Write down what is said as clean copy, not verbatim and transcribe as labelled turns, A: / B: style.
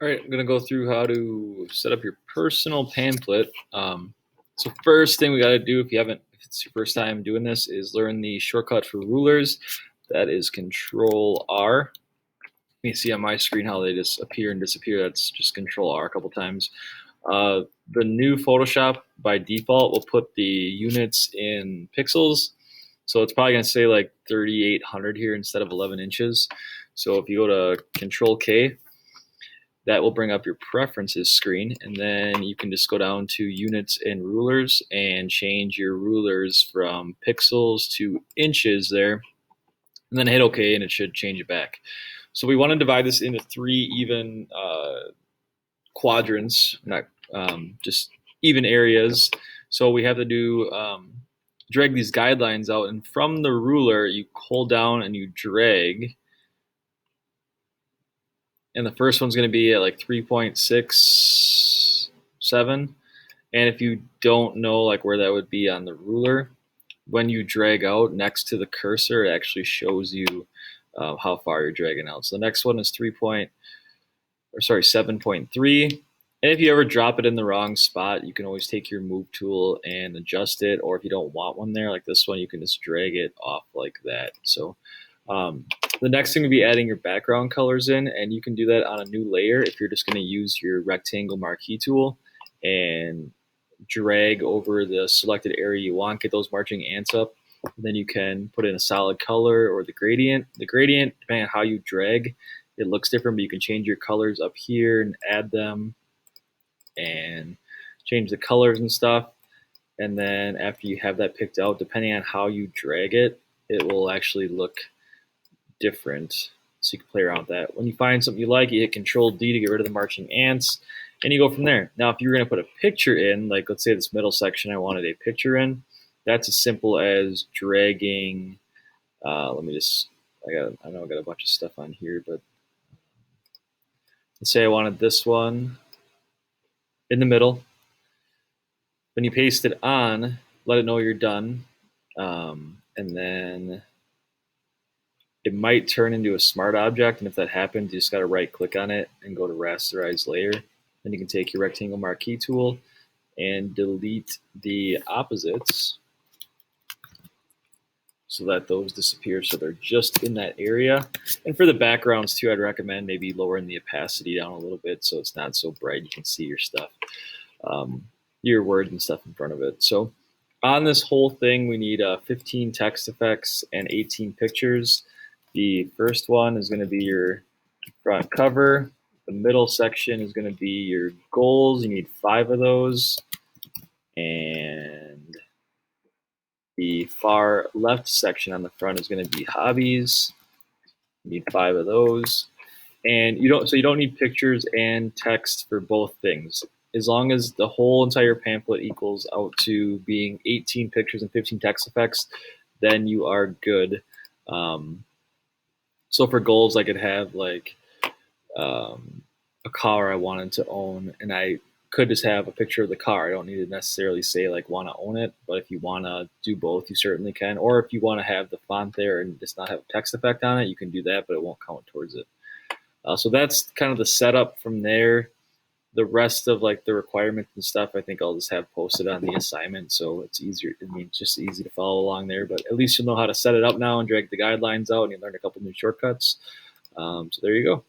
A: All right, I'm going to go through how to set up your personal pamphlet. So first thing we got to do, if it's your first time doing this, is learn the shortcut for rulers. That is Control R. You see on my screen how they just appear and disappear. That's just Control R a couple times. The new Photoshop by default will put the units in pixels. So it's probably going to say like 3,800 here instead of 11 inches. So if you go to Control K, that will bring up your preferences screen, and then you can just go down to units and rulers and change your rulers from pixels to inches there, and then hit OK, and it should change it back. So we want to divide this into three even quadrants, not just even areas. So we have to do drag these guidelines out, and from the ruler you hold down and you drag, and the first one's going to be at like 3.67. And if you don't know like where that would be on the ruler, when you drag out next to the cursor, it actually shows you how far you're dragging out. So the next one is 7.3. And if you ever drop it in the wrong spot, you can always take your move tool and adjust it. Or if you don't want one there, like this one, you can just drag it off like that. So the next thing would be adding your background colors in, and you can do that on a new layer if you're just going to use your rectangle marquee tool and drag over the selected area you want, get those marching ants up. Then you can put in a solid color or the gradient. The gradient, depending on how you drag, it looks different, but you can change your colors up here and add them and change the colors and stuff. And then after you have that picked out, depending on how you drag it, it will actually look different. So you can play around with that. When you find something you like, you hit Control D to get rid of the marching ants, and you go from there. Now, if you're going to put a picture in, like let's say this middle section I wanted a picture in, that's as simple as dragging. Let me just, I know I got a bunch of stuff on here, but let's say I wanted this one in the middle. When you paste it on, let it know you're done, and then it might turn into a smart object, and if that happens, you just got to right click on it and go to rasterize layer. Then you can take your rectangle marquee tool and delete the opposites so that those disappear, so they're just in that area. And for the backgrounds too, I'd recommend maybe lowering the opacity down a little bit so it's not so bright, you can see your stuff, your words and stuff in front of it. So on this whole thing, we need 15 text effects and 18 pictures. The first one is going to be your front cover. The middle section is going to be your goals. You need 5 of those. And the far left section on the front is going to be hobbies. You need 5 of those. And you don't need pictures and text for both things. As long as the whole entire pamphlet equals out to being 18 pictures and 15 text effects, then you are good. So for goals, I could have like a car I wanted to own, and I could just have a picture of the car. I don't need to necessarily say like want to own it, but if you want to do both, you certainly can. Or if you want to have the font there and just not have a text effect on it, you can do that, but it won't count towards it. So that's kind of the setup from there. The rest of like the requirements and stuff, I think I'll just have posted on the assignment, so it's easier. I mean, it's just easy to follow along there. But at least you'll know how to set it up now and drag the guidelines out, and you learn a couple new shortcuts. So there you go.